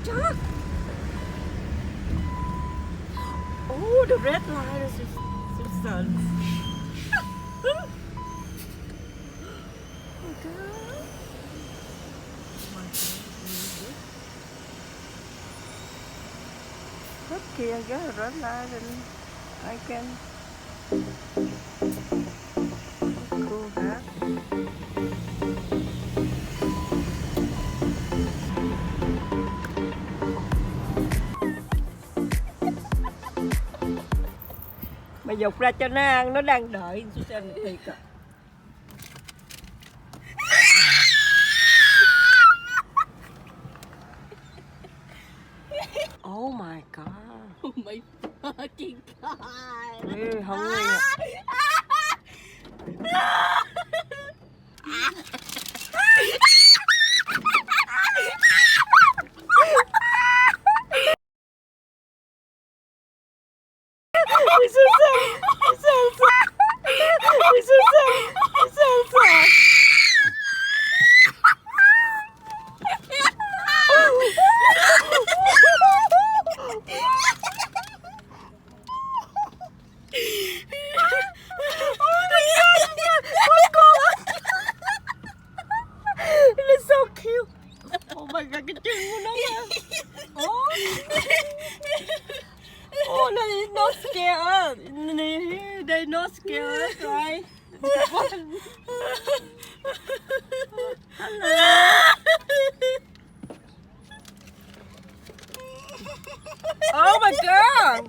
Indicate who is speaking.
Speaker 1: God! Oh, the red line is substance. Oh my God! Okay, I got a red line and I can go back. Mày dục ra cho nó ăn, nó đang đợi Susan thiệt à. Oh my God.
Speaker 2: Oh my fucking god.
Speaker 1: We're hungry. It's so cute. Oh my God, cái chân của nó nha. Oh, no, it's not scared. They not scared, right? Oh my God.